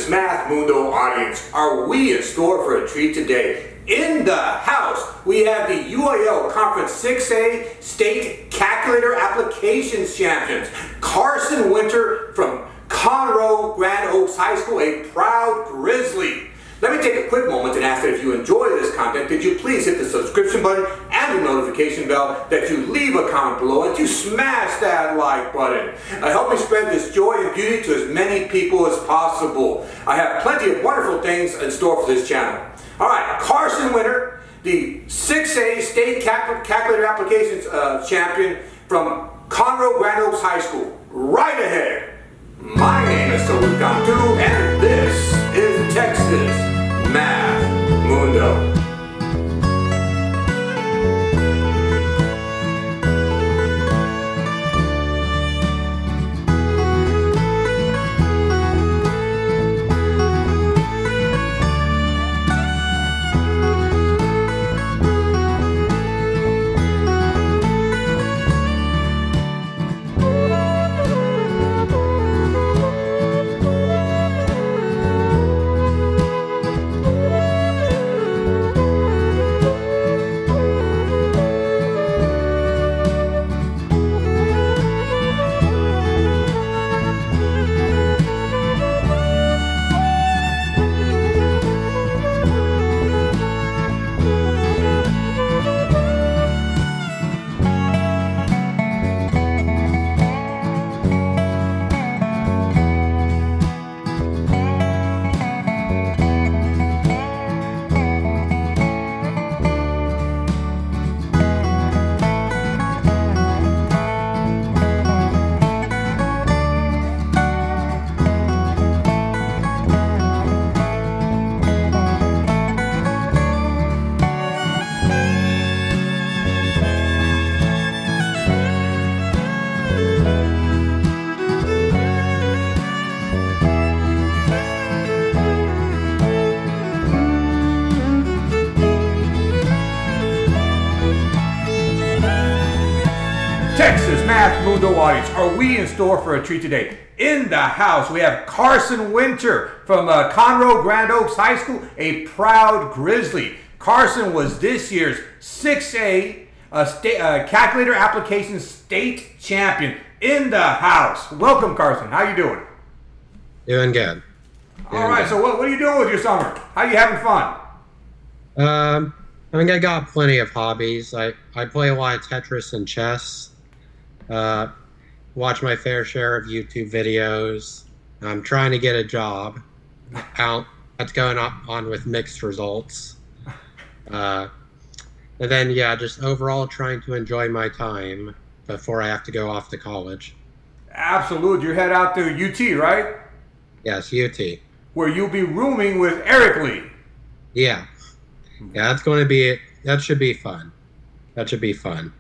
Texas Math Mundo audience, are we in store for a treat today? In the house, we have the UIL Conference 6A State Calculator Applications Champions, Carson Winter from Conroe Grand Oaks High School, a proud Grizzly. Let me take a quick moment and ask that if you enjoy this content, that you please hit the subscription button and the notification bell, that you leave a comment below, and you smash that like button. Help me spread this joy and beauty to as many people as possible. I have plenty of wonderful things in store for this channel. All right, Carson Winter, the 6A State Calculator Applications Champion from Conroe Grand Oaks High School. Right ahead. My name is Logan Johnson, and this is Texas Math Mundo. Texas Math Mundo audience, are we in store for a treat today? In the house, we have Carson Winter from Conroe Grand Oaks High School, a proud Grizzly. Carson was this year's 6A Calculator Application State Champion. In the house. Welcome, Carson. How you doing? Doing good. All right, so what are you doing with your summer? How you having fun? I mean, I got plenty of hobbies. I play a lot of Tetris and chess. Watch my fair share of YouTube videos. I'm trying to get a job. That's going on with mixed results. And then, yeah, just overall trying to enjoy my time before I have to go off to college. Absolutely. You head out to UT, right? Yes, UT. Where you'll be rooming with Eric Lee. Yeah. Yeah, that's going to be it. That should be fun. That should be fun.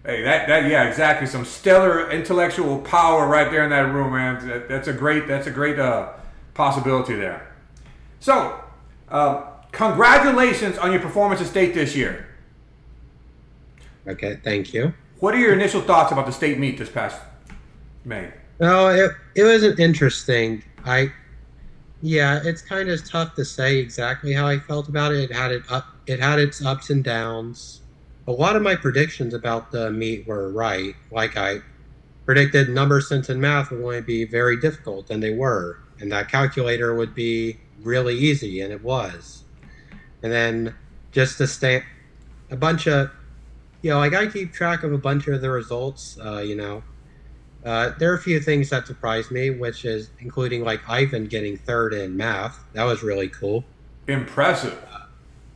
Hey, yeah, exactly. Some stellar intellectual power right there in that room, man. That's a great possibility there. So, congratulations on your performance at state this year. Okay, thank you. What are your initial thoughts about the state meet this past May? No, it was interesting. Yeah, it's kind of tough to say exactly how I felt about it. It had its ups and downs. A lot of my predictions about the meet were right. Like, I predicted number sense and math were going to be very difficult, and they were. And that calculator would be really easy, and it was. And then just to stay a bunch of, like, I keep track of a bunch of the results, there are a few things that surprised me, which is including, like, Ivan getting third in math. That was really cool. Impressive.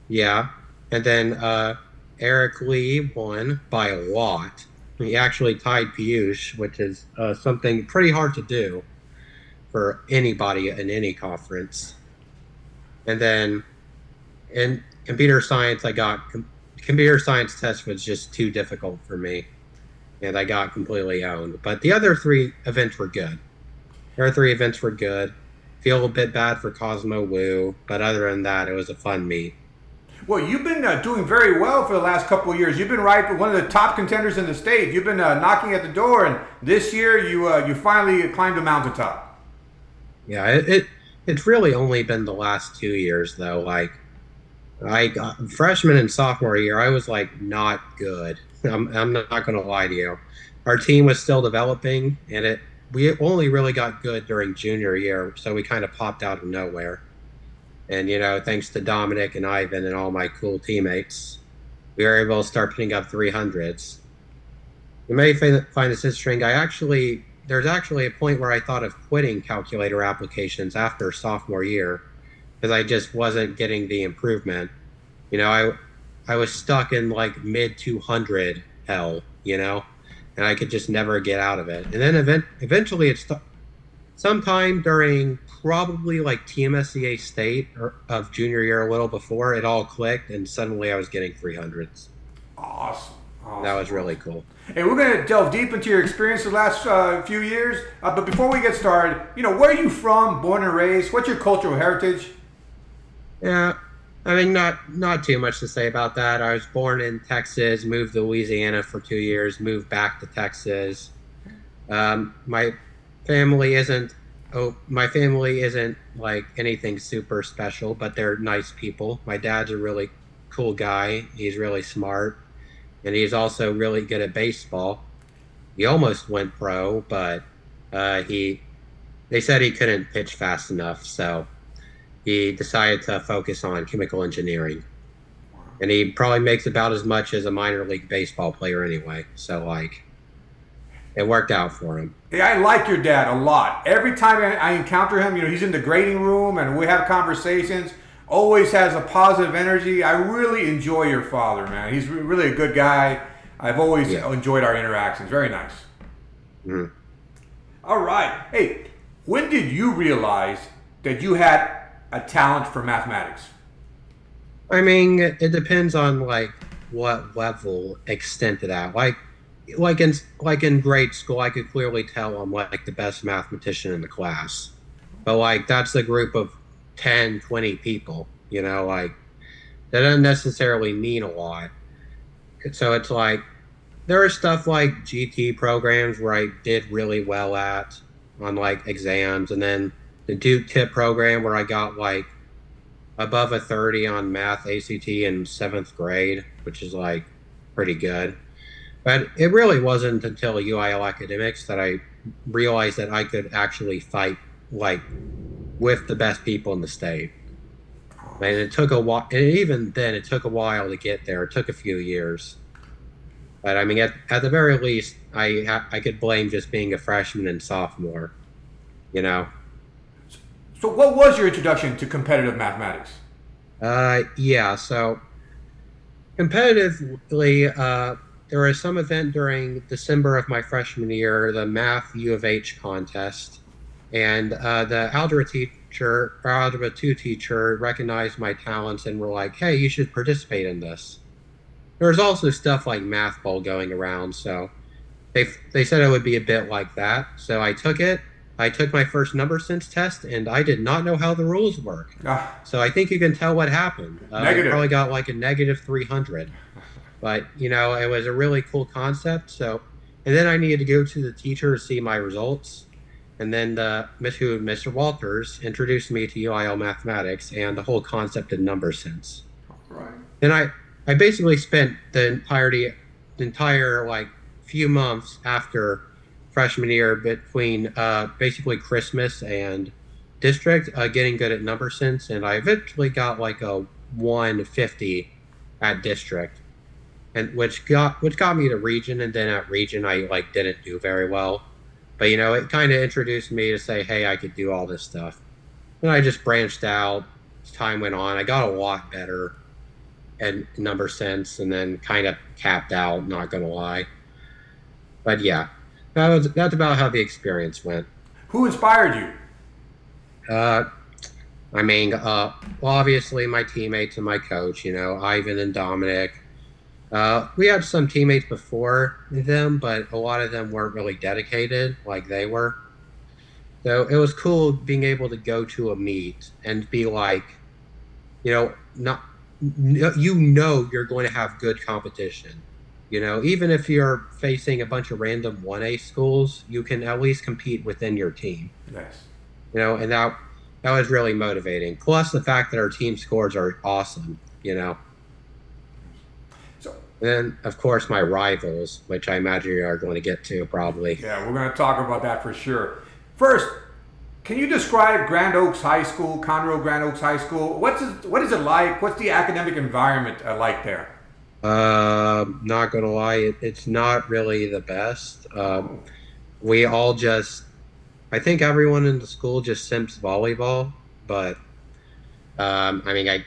Yeah. And then Eric Lee won by a lot. He actually tied Piyush, which is something pretty hard to do for anybody in any conference. And then in computer science, computer science test was just too difficult for me, and I got completely owned. But the other three events were good. Feel a bit bad for Cosmo Wu, but other than that, it was a fun meet. Well, you've been doing very well for the last couple of years. You've been one of the top contenders in the state. You've been knocking at the door, and this year you finally climbed the mountaintop. Yeah, it It's really only been the last 2 years though. Like I got freshman and sophomore year, I was like not good. I'm not going to lie to you. Our team was still developing, and it we only really got good during junior year, so we kind of popped out of nowhere. And thanks to Dominic and Ivan and all my cool teammates, we were able to start putting up 300s. You may find this interesting. There's actually a point where I thought of quitting calculator applications after sophomore year because I just wasn't getting the improvement. You know, I was stuck in like mid 200 hell, and I could just never get out of it. And then eventually sometime during probably like TMSCA state of junior year, a little before, it all clicked, and suddenly I was getting 300s. Awesome. That was really cool. Hey, we're going to delve deep into your experience the last few years. But before we get started, where are you from, born and raised? What's your cultural heritage? Yeah, I mean, not too much to say about that. I was born in Texas, moved to Louisiana for 2 years, moved back to Texas. My family isn't like anything super special, but they're nice people. My dad's a really cool guy. He's really smart, and he's also really good at baseball. He almost went pro, but they said he couldn't pitch fast enough, so he decided to focus on chemical engineering. And he probably makes about as much as a minor league baseball player anyway. So like it worked out for him. Yeah, I like your dad a lot. Every time I encounter him, he's in the grading room and we have conversations. Always has a positive energy. I really enjoy your father, man. He's really a good guy. I've always enjoyed our interactions. Very nice. Mm-hmm. All right. Hey, when did you realize that you had a talent for mathematics? I mean, it depends on like what level extent it at. Like in grade school, I could clearly tell I'm like the best mathematician in the class. But like that's a group of 10, 20 people, like that doesn't necessarily mean a lot. So it's like there are stuff like GT programs where I did really well at on like exams, and then the Duke Tip program where I got like above a 30 on math ACT in 7th grade, which is like pretty good. But it really wasn't until UIL Academics that I realized that I could actually fight like with the best people in the state. And it took a while, and even then it took a while to get there. It took a few years. But I mean, at the very least, I could blame just being a freshman and sophomore, So what was your introduction to competitive mathematics? Yeah, so competitively, there was some event during December of my freshman year, the Math U of H contest, and the Algebra 2 teacher recognized my talents and were like, hey, you should participate in this. There was also stuff like Math Bowl going around, so they said it would be a bit like that. So I took it. I took my first number sense test, and I did not know how the rules work. So I think you can tell what happened. I probably got like a negative 300. But, it was a really cool concept. So, and then I needed to go to the teacher to see my results. And then Mr. Walters introduced me to UIL mathematics and the whole concept of number sense. Right. And I basically spent the entire like few months after freshman year between basically Christmas and district getting good at number sense, and I eventually got like a 150 at district, and which got me to region, and then at region I like didn't do very well. But it kind of introduced me to say, hey, I could do all this stuff. And I just branched out as time went on. I got a lot better at number sense, and then kind of capped out, not gonna lie. But yeah, that's about how the experience went. Who inspired you? I mean, well, obviously my teammates and my coach, Ivan and Dominic. We had some teammates before them, but a lot of them weren't really dedicated like they were. So it was cool being able to go to a meet and be like, not you're going to have good competition. Even if you're facing a bunch of random 1A schools, you can at least compete within your team. Yes. And that was really motivating. Plus the fact that our team scores are awesome, you know. So, And then of course my rivals, which I imagine you are going to get to probably. Yeah, we're going to talk about that for sure. First, can you describe Grand Oaks High School, Conroe Grand Oaks High School? What is it like? What's the academic environment like there? Not gonna lie, it's not really the best. We all just, I think everyone in the school just simps volleyball, but I mean,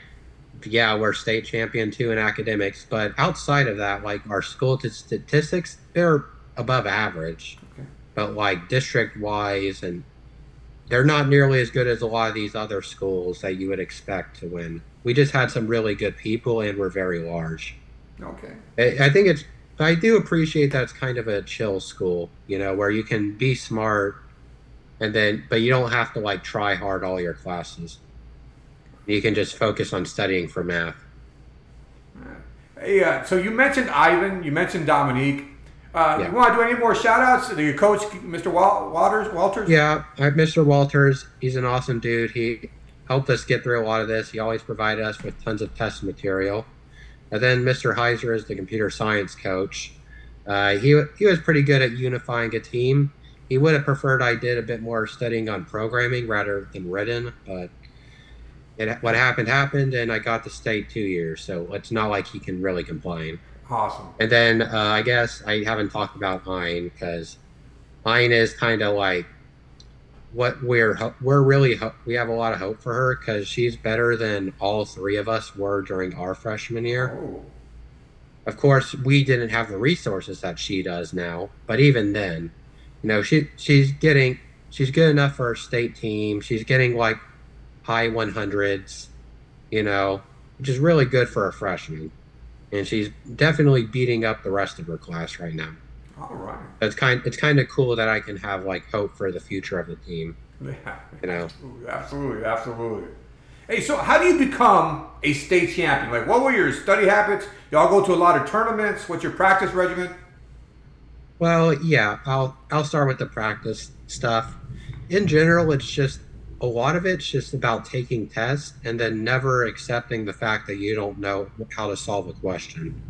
yeah, we're state champion too in academics, but outside of that, like our school statistics, they're above average, Okay. but like district wise, and they're not nearly as good as a lot of these other schools that you would expect to win. We just had some really good people, and we're very large. Okay. I think it's. I do appreciate that it's kind of a chill school, you know, where you can be smart, and then, but you don't have to like try hard all your classes. You can just focus on studying for math. Hey, so you mentioned Ivan, you mentioned Dominique. Yeah. You want to do any more shout outs? Do you coach Mr. Walters? Yeah, Mr. Walters, he's an awesome dude. He helped us get through a lot of this. He always provided us with tons of test material. And then Mr. Heiser is the computer science coach. He was pretty good at unifying a team. He would have preferred I did a bit more studying on programming rather than written, but what happened, and I got to stay 2 years, so it's not like he can really complain. Awesome. And then I guess I haven't talked about Hein because Hein is kind of like what we have a lot of hope for her because she's better than all three of us were during our freshman year. Oh. Of course, we didn't have the resources that she does now, but even then, you know, she's good enough for her state team. She's getting like high 100s, you know, which is really good for a freshman. And she's definitely beating up the rest of her class right now. All right. It's kind of cool that I can have like hope for the future of the team. Yeah. You know. Absolutely. Hey, so how do you become a state champion? Like, what were your study habits? Y'all go to a lot of tournaments. What's your practice regimen? Well, yeah, I'll start with the practice stuff. In general, it's just a lot of it's just about taking tests and then never accepting the fact that you don't know how to solve a question.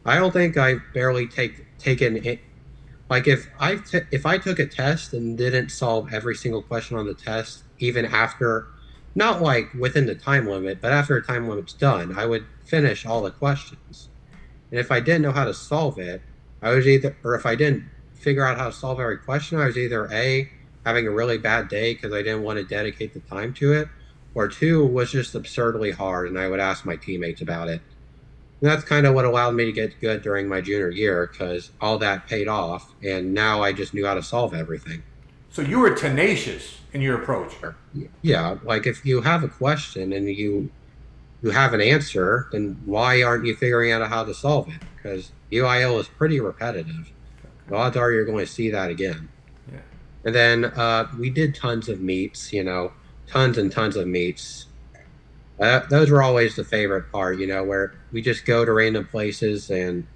I don't think I've barely taken it. Like if I took a test and didn't solve every single question on the test, even after, not like within the time limit, but after the time limit's done, I would finish all the questions. And if I didn't know how to solve it, or if I didn't figure out how to solve every question, I was either A, having a really bad day because I didn't want to dedicate the time to it, or two, was just absurdly hard and I would ask my teammates about it. And that's kind of what allowed me to get good during my junior year because all that paid off and now I just knew how to solve everything. So you were tenacious in your approach. Yeah, like if you have a question and you have an answer, then why aren't you figuring out how to solve it? Because UIL is pretty repetitive. The odds are you're going to see that again. Yeah. And then we did tons of meets, you know, tons and tons of meets. Those were always the favorite part, you know, where we just go to random places and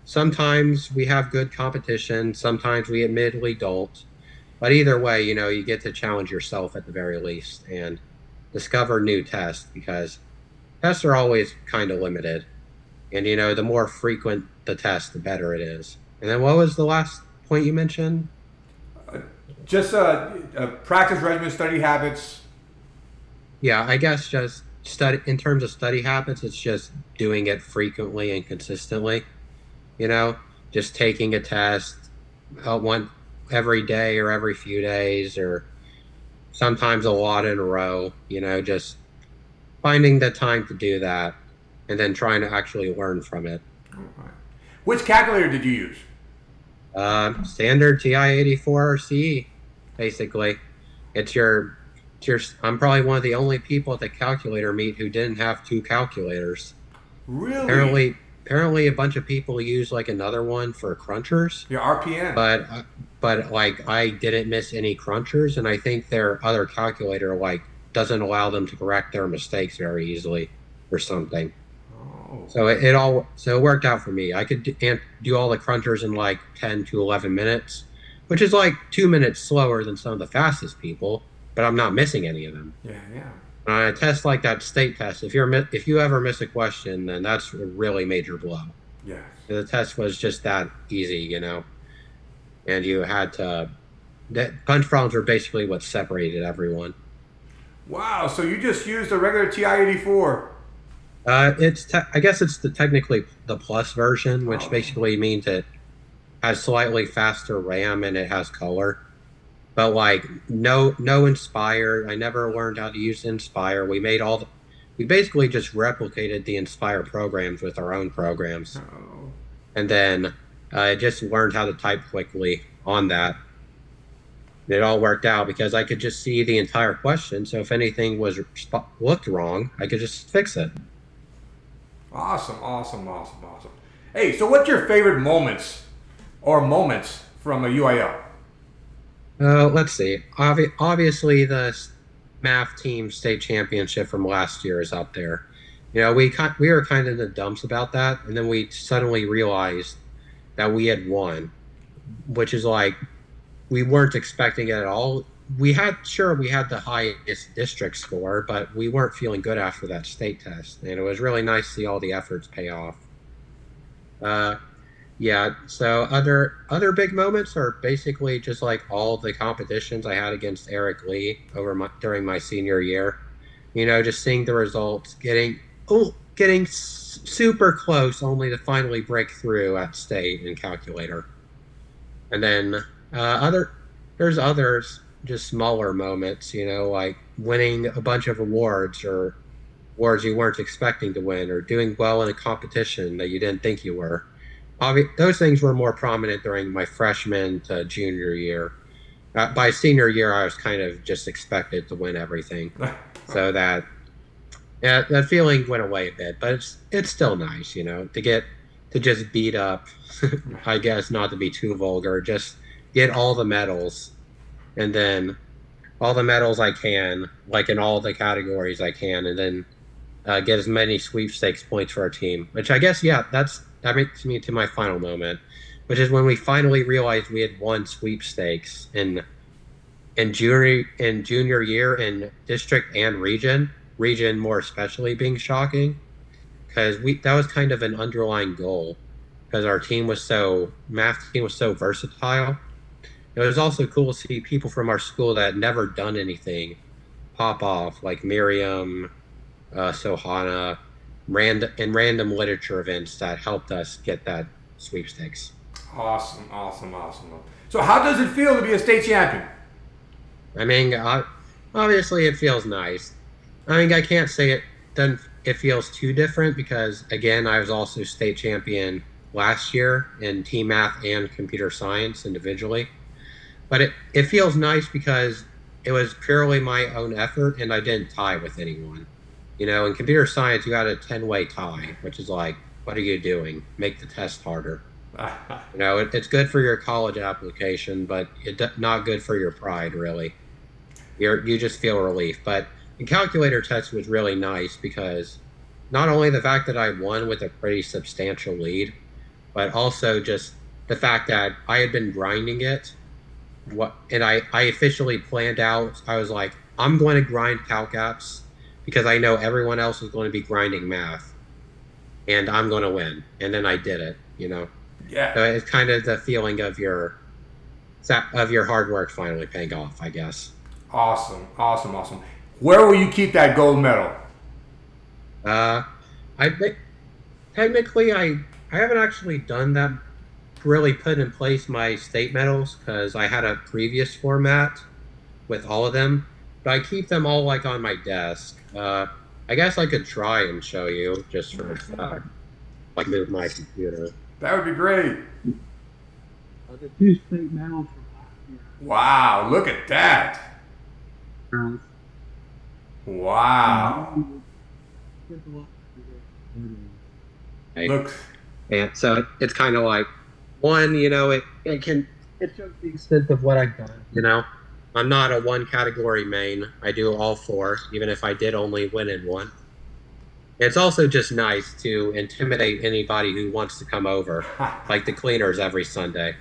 sometimes we have good competition. Sometimes we admittedly don't. But either way, you know, you get to challenge yourself at the very least and discover new tests because tests are always kind of limited. And, you know, the more frequent the test, the better it is. And then what was the last point you mentioned? Just practice regimen, study habits. Yeah, I guess just in terms of study habits, it's just doing it frequently and consistently. You know, just taking a test one every day or every few days or sometimes a lot in a row, you know, just finding the time to do that and then trying to actually learn from it. All right. Which calculator did you use? Standard TI-84 CE, basically. I'm probably one of the only people at the calculator meet who didn't have two calculators. Really? Apparently a bunch of people use like another one for crunchers. Your RPM. But like I didn't miss any crunchers, and I think their other calculator like doesn't allow them to correct their mistakes very easily or something. Oh. So it worked out for me. I could do all the crunchers in like 10 to 11 minutes, which is like 2 minutes slower than some of the fastest people. but I'm not missing any of them. Yeah, yeah. On a test like that state test, if you ever miss a question, then that's a really major blow. Yes. The test was just that easy, and you had to. That punch problems were basically what separated everyone. Wow. So you just used a regular TI-84. I guess it's technically the plus version, which basically means it has slightly faster RAM and it has color. But like no Inspire. I never learned how to use Inspire. We basically just replicated the Inspire programs with our own programs, and then I just learned how to type quickly on that. It all worked out because I could just see the entire question. So if anything looked wrong, I could just fix it. Awesome. Hey, so what's your favorite moments from a UIL? Let's see. Obviously, the math team state championship from last year is up there. We were kind of in the dumps about that, and then we suddenly realized that we had won, which is like we weren't expecting it at all. We had the highest district score, but we weren't feeling good after that state test, and it was really nice to see all the efforts pay off. Yeah, so other big moments are basically just like all the competitions I had against Eric Lee during my senior year. Just seeing the results, getting super close, only to finally break through at state in calculator. And then there's others, just smaller moments, like winning a bunch of awards or awards you weren't expecting to win, or doing well in a competition that you didn't think you were. Those things were more prominent during my freshman to junior year. By senior year, I was kind of just expected to win everything, so that feeling went away a bit. But it's still nice, to just beat up. I guess not to be too vulgar, just get all the medals, and then all the medals I can, like in all the categories I can, and then get as many sweepstakes points for our team. Which I guess, that brings me to my final moment, which is when we finally realized we had won sweepstakes in junior year in district and region more especially being shocking, because that was kind of an underlying goal, because our math team was so versatile. It was also cool to see people from our school that had never done anything pop off, like Miriam, Sohana, random literature events that helped us get that sweepstakes. Awesome. So how does it feel to be a state champion? I mean, obviously it feels nice. I mean, I can't say it feels too different because, again, I was also state champion last year in team math and computer science individually. But it feels nice because it was purely my own effort and I didn't tie with anyone. In computer science, you had a 10-way tie, which is like, what are you doing? Make the test harder. It's good for your college application, but it's not good for your pride, really. You just feel relief. But the calculator test was really nice because not only the fact that I won with a pretty substantial lead, but also just the fact that I had been grinding it. And I officially planned out, I was like, I'm going to grind calc apps because I know everyone else is going to be grinding math, and I'm going to win. And then I did it, Yeah. So it's kind of the feeling of your hard work finally paying off, I guess. Awesome. Where will you keep that gold medal? I think technically I haven't actually done that, really put in place my state medals, because I had a previous format with all of them, but I keep them all like on my desk. I guess I could try and show you just for like move my computer. That would be great. The 2 state medals from last year. Wow, look at that. Wow. Look. And so it's kind of like one, it shows the extent of what I've done. I'm not a one category main. I do all 4, even if I did only win in 1. It's also just nice to intimidate anybody who wants to come over, like the cleaners every Sunday,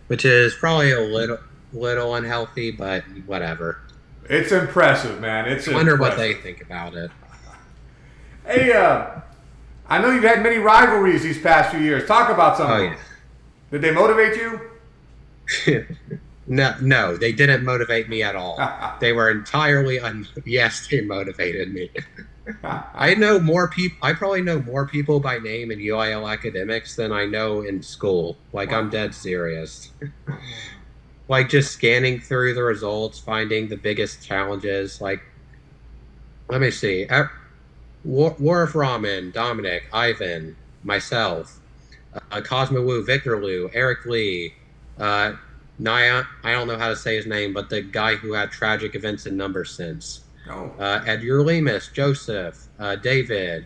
which is probably a little unhealthy, but whatever. It's impressive, man. It's I wonder what impressive. they think about it. Hey, I know you've had many rivalries these past few years. Talk about some of them. Yeah. Did they motivate you? No, they didn't motivate me at all. They were entirely yes, they motivated me. I know more people. I probably know more people by name in UIL academics than I know in school. Like, I'm dead serious. Like, just scanning through the results, finding the biggest challenges. Like, let me see. War of Ramen, Dominic, Ivan, myself, Cosmo Wu, Victor Liu, Eric Lee, Naya, I don't know how to say his name, but the guy who had tragic events in number sense. Oh. Edgar Lemus, Joseph, David,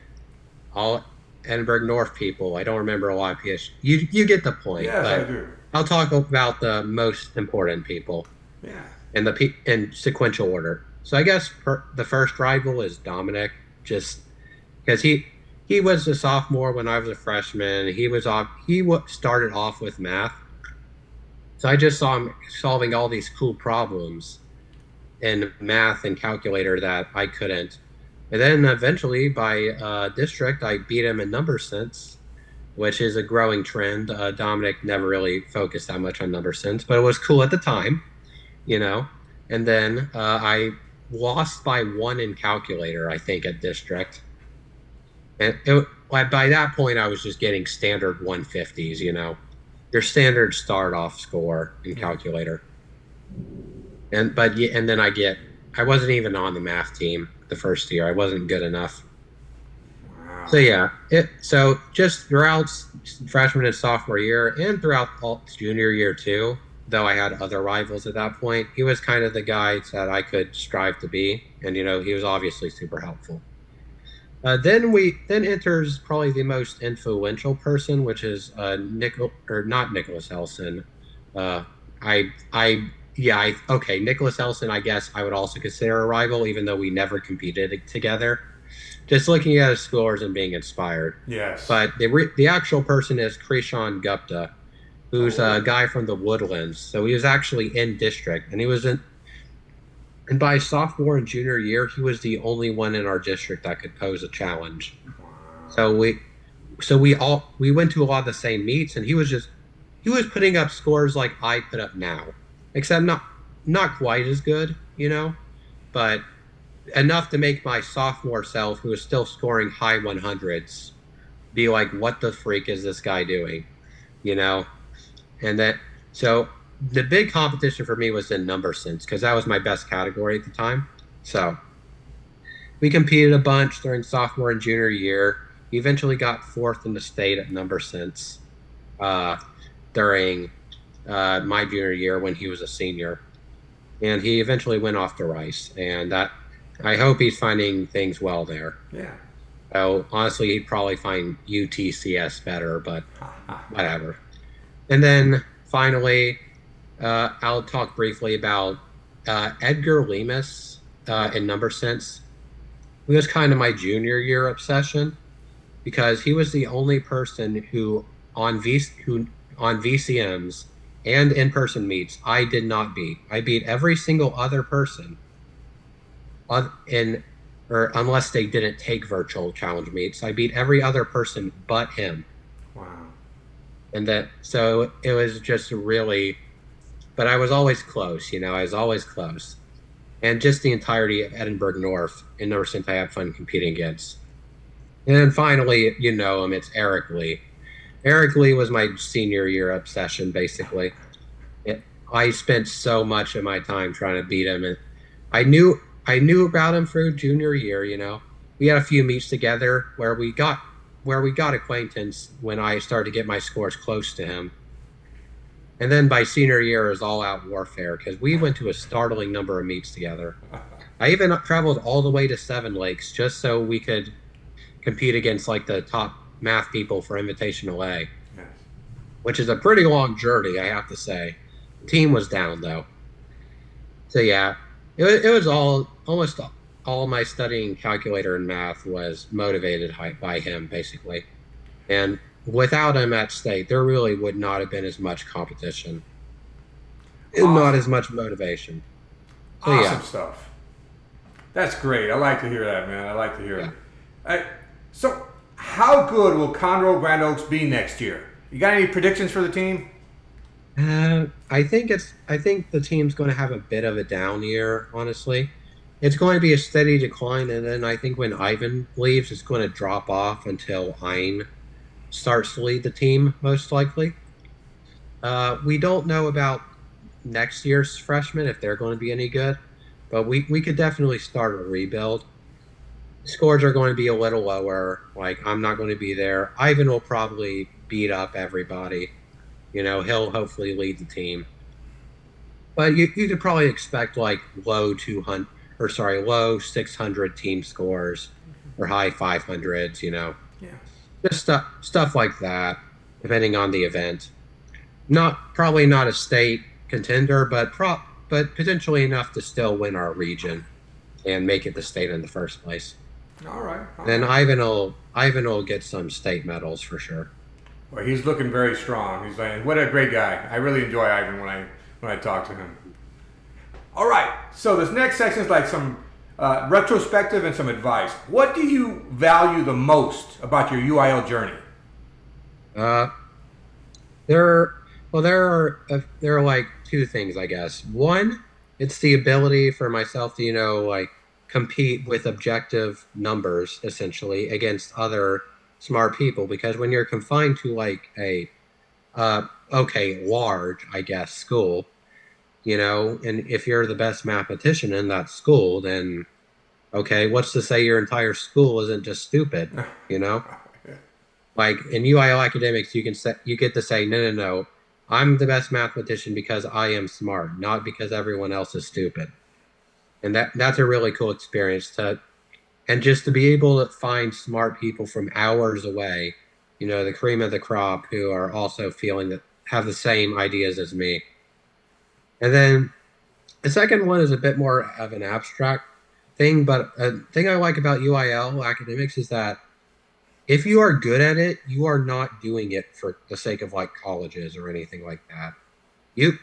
all Edinburgh North people. I don't remember a lot of PS. You get the point. Yes, but I do. I'll talk about the most important people. Yeah. In sequential order. So I guess the first rival is Dominic, just because he was a sophomore when I was a freshman. He started off with math, so I just saw him solving all these cool problems in math and calculator that I couldn't. And then eventually, by district, I beat him in number sense, which is a growing trend. Dominic never really focused that much on number sense, but it was cool at the time, you know. And then I lost by 1 in calculator, I think, at district. And by that point, I was just getting standard 150s, you know, your standard start off score in calculator. And then I wasn't even on the math team the first year. I wasn't good enough. Wow. So yeah, so just throughout freshman and sophomore year and throughout junior year too, though I had other rivals at that point, he was kind of the guy that I could strive to be. And, you know, he was obviously super helpful. Then enters probably the most influential person, which is not Nicholas Elson. Nicholas Elson, I guess I would also consider a rival, even though we never competed together. Just looking at his scores and being inspired. Yes. But the actual person is Krishan Gupta, who's a guy from the Woodlands. So he was actually in district, and and by sophomore and junior year, he was the only one in our district that could pose a challenge. So we went to a lot of the same meets, and he was putting up scores like I put up now, except not quite as good, you know, but enough to make my sophomore self, who was still scoring high 100s, be like, what the freak is this guy doing, you know? So the big competition for me was in number sense, because that was my best category at the time. So we competed a bunch during sophomore and junior year. He eventually got 4th in the state at number sense during my junior year when he was a senior. And he eventually went off to Rice. And I hope he's finding things well there. Yeah. So honestly, he'd probably find UTCS better, but whatever. And then finally, I'll talk briefly about Edgar Lemus in number sense. He was kind of my junior year obsession, because he was the only person who on VCMs and in-person meets I did not beat. I beat every single other person unless they didn't take virtual challenge meets. I beat every other person but him. Wow. And so it was just really, but I was always close, you know, I was always close. And just the entirety of Edinburgh North in number sense I had fun competing against. And then finally, you know him, it's Eric Lee. Eric Lee was my senior year obsession, basically. I spent so much of my time trying to beat him, and I knew about him through junior year, you know. We had a few meets together where we got acquaintance when I started to get my scores close to him. And then by senior year, it was all out warfare, because we went to a startling number of meets together. I even traveled all the way to Seven Lakes just so we could compete against like the top math people for Invitational A, which is a pretty long journey, I have to say. The team was down though. So yeah, it was almost all my studying calculator and math was motivated by him, basically. And without him at state, there really would not have been as much competition. and not Awesome. as much motivation. So Awesome yeah, stuff. That's great. I like to hear that, man. I like to hear it. yeah. So, how good will Conroe Grand Oaks be next year? You got any predictions for the team? I think the team's going to have a bit of a down year. Honestly, it's going to be a steady decline, and then I think when Ivan leaves, it's going to drop off until Hein starts to lead the team, most likely. We don't know about next year's freshmen if they're going to be any good, but we could definitely start a rebuild. Scores are going to be a little lower. Like I'm not going to be there. Ivan will probably beat up everybody. He'll hopefully lead the team. But you could probably expect like low 600 team scores or high 500s, Yeah. just stuff like that, depending on the event. Probably not a state contender, but potentially enough to still win our region and make it to state in the first place. All right. All Then right. Ivan will get some state medals for sure. Well, he's looking very strong. He's like, what a great guy. I really enjoy Ivan when I talk to him. All right. So this next section is like some retrospective and some advice. What do you value the most about your UIL journey? Uh, there, there are like two things, I guess. One, it's the ability for myself to, like compete with objective numbers essentially against other smart people. Because when you're confined to like a, large, I guess, school, and if you're the best mathematician in that school, then okay, what's to say your entire school isn't just stupid, you know? Like in UIL academics, you get to say, no, no, no, I'm the best mathematician because I am smart, not because everyone else is stupid. And that's a really cool experience and just to be able to find smart people from hours away, the cream of the crop who are also feeling that have the same ideas as me. And then the second one is a bit more of an abstract thing, but a thing I like about UIL academics is that if you are good at it, you are not doing it for the sake of like colleges or anything like that. You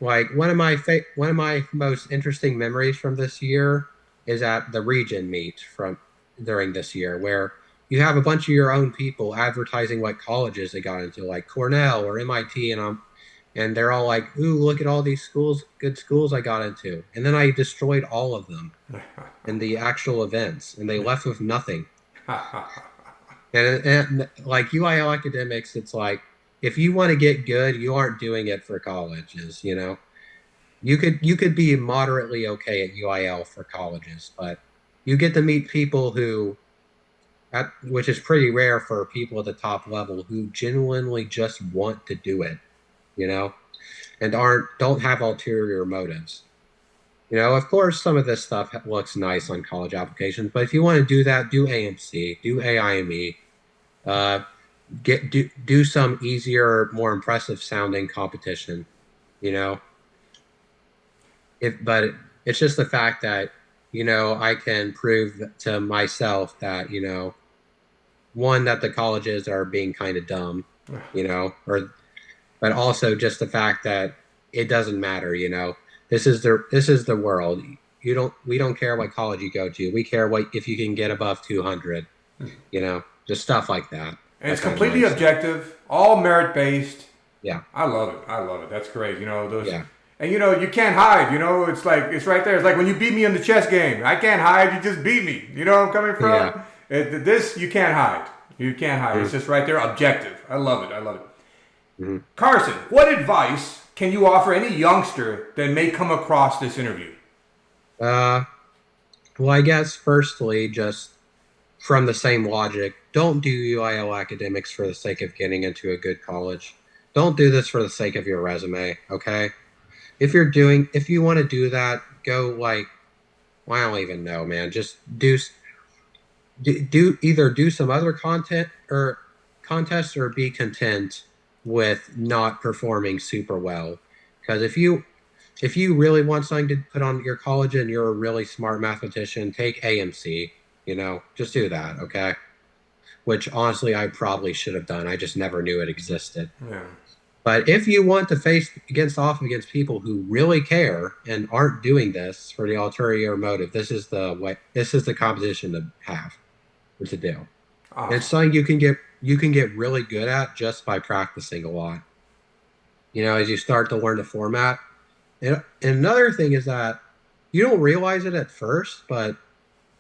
like one of my most interesting memories from this year is at the region meet from during this year where you have a bunch of your own people advertising what colleges they got into, like Cornell or MIT, and they're all like, "Ooh, look at all these good schools I got into," and then I destroyed all of them in the actual events, and they left with nothing. And like UIL academics, it's like if you want to get good, you aren't doing it for colleges. You could be moderately okay at UIL for colleges, but you get to meet people which is pretty rare for people at the top level who genuinely just want to do it, you know, and don't have ulterior motives. Of course, some of this stuff looks nice on college applications, but if you want to do that, do AMC, do AIME, uh, do some easier, more impressive sounding competition. You know, but it's just the fact that I can prove to myself that one that the colleges are being kind of dumb, or but also just the fact that it doesn't matter. This is the world. We don't care what college you go to. We care what if you can get above 200. Just stuff like that. And That it's kind of completely mindset. objective, all merit based. Yeah, I love it. I love it. That's great. Those, yeah, and you can't hide. It's like it's right there. It's like when you beat me in the chess game. I can't hide. You just beat me. You know where I'm coming yeah. from? This you can't hide. You can't hide. It's Mhm, just right there, objective. I love it. I love it. mhm. Carson, what advice can you offer any youngster that may come across this interview? Uh, well, I guess firstly, just from the same logic, don't do UIL academics for the sake of getting into a good college. Don't do this for the sake of your resume, okay? If you want to do that, go like, well, I don't even know, man. Just either do some other content or contests or be content with not performing super well. Because if you really want something to put on your college and you're a really smart mathematician, take AMC. Just do that, okay? Which honestly, I probably should have done. I just never knew it existed. Yeah. But if you want to face against people who really care and aren't doing this for the ulterior motive, this is the way. This is the competition to have or to do. And it's Awesome. something you can get really good at just by practicing a lot. As you start to learn the format. And another thing is that you don't realize it at first, but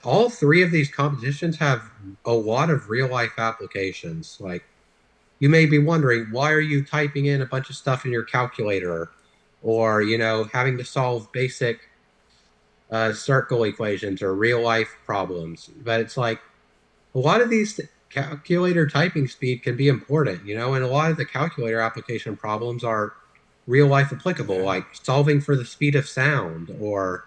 all three of these competitions have a lot of real life applications. Like you may be wondering, why are you typing in a bunch of stuff in your calculator, or having to solve basic circle equations or real life problems? But it's like a lot of these calculator typing speed can be important, and a lot of the calculator application problems are real life applicable, Yeah. like solving for the speed of sound or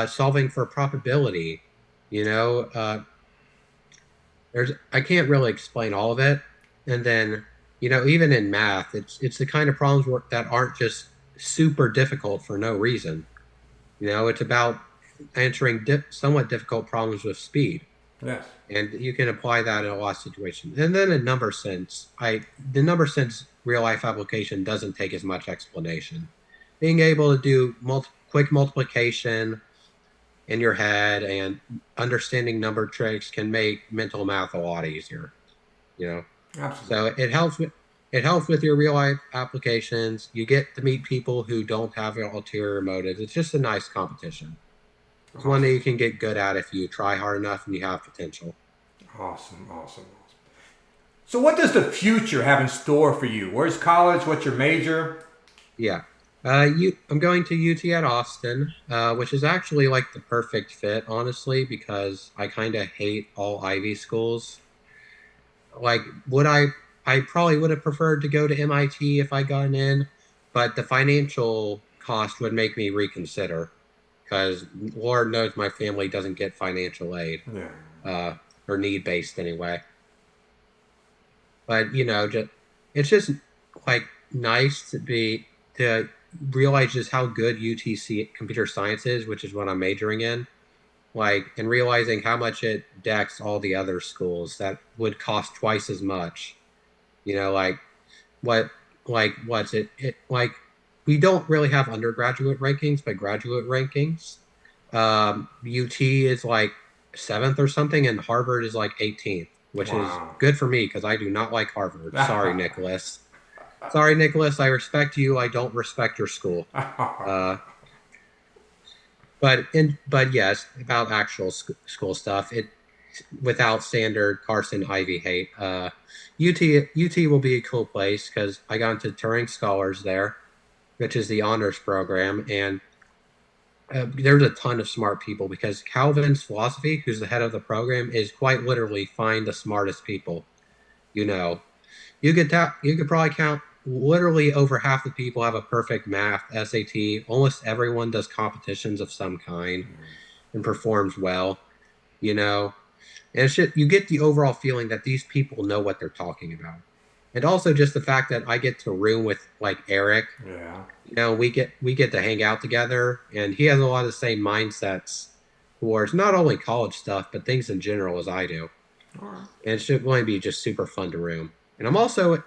solving for probability. You know, there's I can't really explain all of it, and then even in math, it's the kind of problems that aren't just super difficult for no reason. It's about answering somewhat difficult problems with speed, Yes. and you can apply that in a lot of situations. And then in number sense, the number sense real life application doesn't take as much explanation. Being able to do quick multiplication in your head and understanding number tricks can make mental math a lot easier. You know, so Absolutely. it helps with your real life applications. You get to meet people who don't have ulterior motives. It's just a nice competition. It's one that Awesome. you can get good at if you try hard enough and you have potential. Awesome. Awesome. Awesome. So, what does the future have in store for you? Where's college? What's your major? Yeah. I'm going to UT at Austin, which is actually like the perfect fit, honestly, because I kind of hate all Ivy schools. Like, I probably would have preferred to go to MIT if I gotten in, but the financial cost would make me reconsider because Lord knows my family doesn't get financial aid, Yeah. uh, or need based anyway. But it's just like nice to realize just how good UTC computer science is, which is what I'm majoring in. Like, and realizing how much it decks all the other schools that would cost twice as much. Like what, what's it like? We don't really have undergraduate rankings, but graduate rankings. UT is like seventh or something, and Harvard is like 18th, which is Wow. good for me because I do not like Harvard. Sorry, Nicholas. Sorry, Nicholas. I respect you. I don't respect your school. Uh, but yes, about actual school stuff. It without standard Carson Ivy hate. UT will be a cool place because I got into Turing Scholars there, which is the honors program, and there's a ton of smart people because Calvin's philosophy, who's the head of the program, is quite literally find the smartest people. You know, you could probably count literally over half the people have a perfect math SAT. Almost everyone does competitions of some kind and performs well. You know, and you get the overall feeling that these people know what they're talking about. And also just the fact that I get to room with like Eric. Yeah. We get to hang out together, and he has a lot of the same mindsets towards not only college stuff but things in general as I do. All right. And it's going to be just super fun to room. And I'm also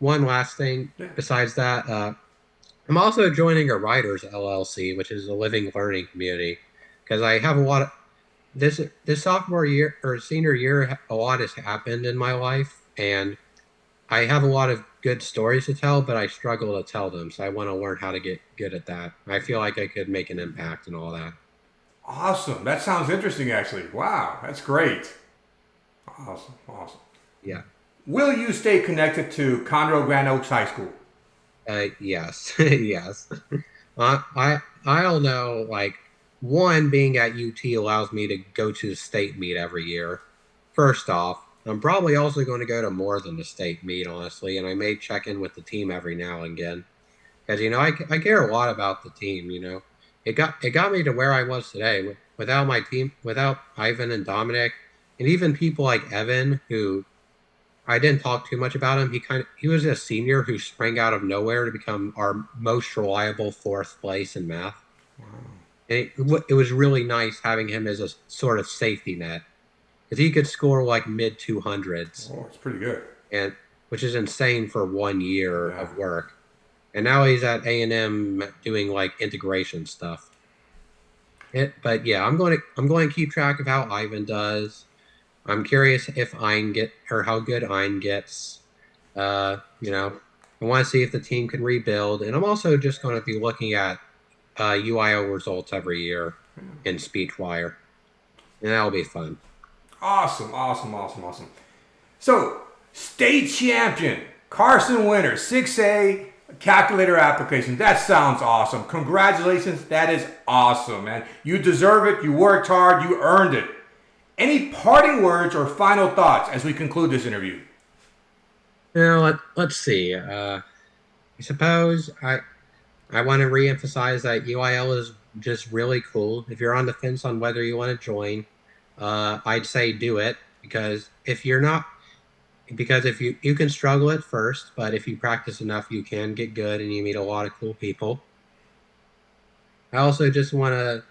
one last thing Yeah. besides that, I'm also joining a writers LLC, which is a living learning community, because I have a lot of this sophomore year or senior year. A lot has happened in my life, and I have a lot of good stories to tell, but I struggle to tell them. So I want to learn how to get good at that. I feel like I could make an impact and all that. Awesome. That sounds interesting, actually. Wow. That's great. Awesome. Awesome. Yeah. Will you stay connected to Conroe Grand Oaks High School? Yes. Yes. I don't know. Like, one, being at UT allows me to go to the state meet every year. First off, I'm probably also going to go to more than the state meet, honestly, and I may check in with the team every now and again because I care a lot about the team. It got me to where I was today. Without my team, without Ivan and Dominic, and even people like Evan, who I didn't talk too much about him. He was a senior who sprang out of nowhere to become our most reliable fourth place in math. And it was really nice having him as a sort of safety net because he could score like mid 200s. Oh, it's pretty good. And which is insane for 1 year of work. And now he's at A&M doing like integration stuff. But yeah, I'm going to keep track of how Ivan does. I'm curious if how good Ein gets. You know, I want to see if the team can rebuild, and I'm also just going to be looking at UIO results every year in SpeechWire, and that'll be fun. Awesome. So, state champion Carson Winter, 6A calculator application. That sounds awesome. Congratulations. That is awesome, man. You deserve it. You worked hard. You earned it. Any parting words or final thoughts as we conclude this interview? Let's see. I suppose I want to reemphasize that UIL is just really cool. If you're on the fence on whether you want to join, I'd say do it, because if you can struggle at first, but if you practice enough, you can get good and you meet a lot of cool people. I also just want to,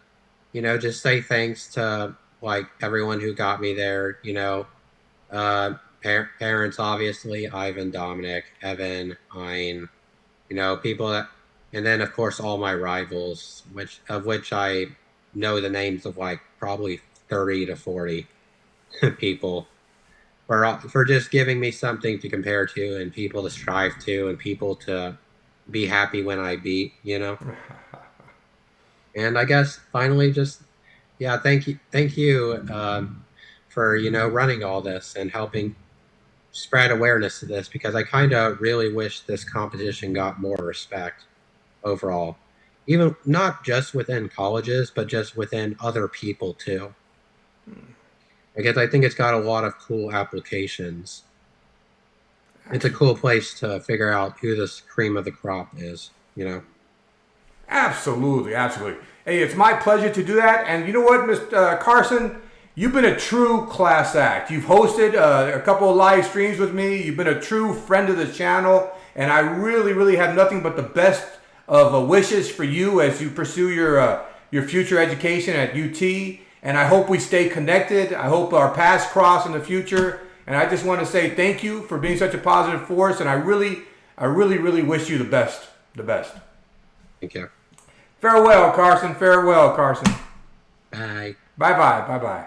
just say thanks to like everyone who got me there, parents, obviously, Ivan, Dominic, Evan, Ein, people that, and then of course all my rivals, which I know the names of like probably 30 to 40 people, for just giving me something to compare to and people to strive to and people to be happy when I beat, And I guess finally just, thank you for, running all this and helping spread awareness to this, because I kind of really wish this competition got more respect overall, even not just within colleges, but just within other people too. Because I think it's got a lot of cool applications. It's a cool place to figure out who this cream of the crop is, Absolutely. Hey, it's my pleasure to do that. And you know what, Mr. Carson? You've been a true class act. You've hosted a couple of live streams with me. You've been a true friend of the channel. And I really, really have nothing but the best of wishes for you as you pursue your future education at UT. And I hope we stay connected. I hope our paths cross in the future. And I just want to say thank you for being such a positive force. And I really, really wish you the best. Thank you. Farewell, Carson. Bye. Bye-bye.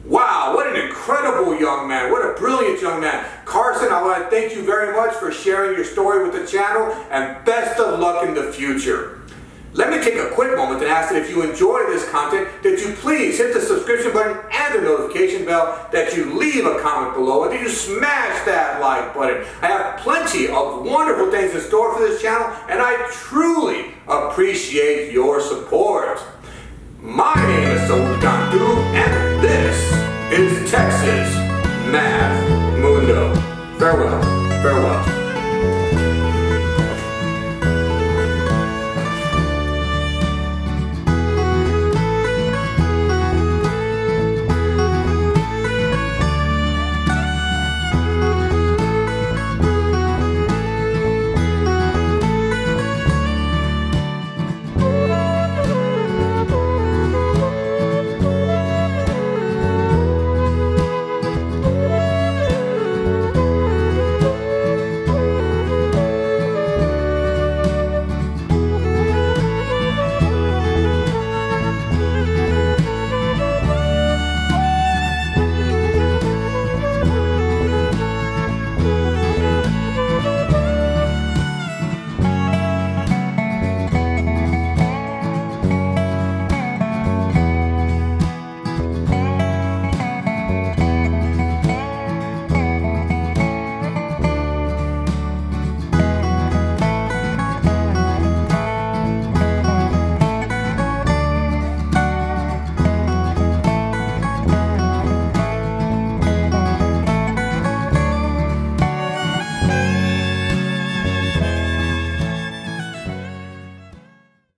Wow, what an incredible young man. What a brilliant young man. Carson, I want to thank you very much for sharing your story with the channel, and best of luck in the future. Let me take a quick moment and ask that if you enjoy this content, that you please hit the subscription button and the notification bell, that you leave a comment below, and that you smash that like button. I have plenty of wonderful things in store for this channel, and I truly appreciate your support. My name is Logan Johnson, and this is Texas Math Mundo. Farewell.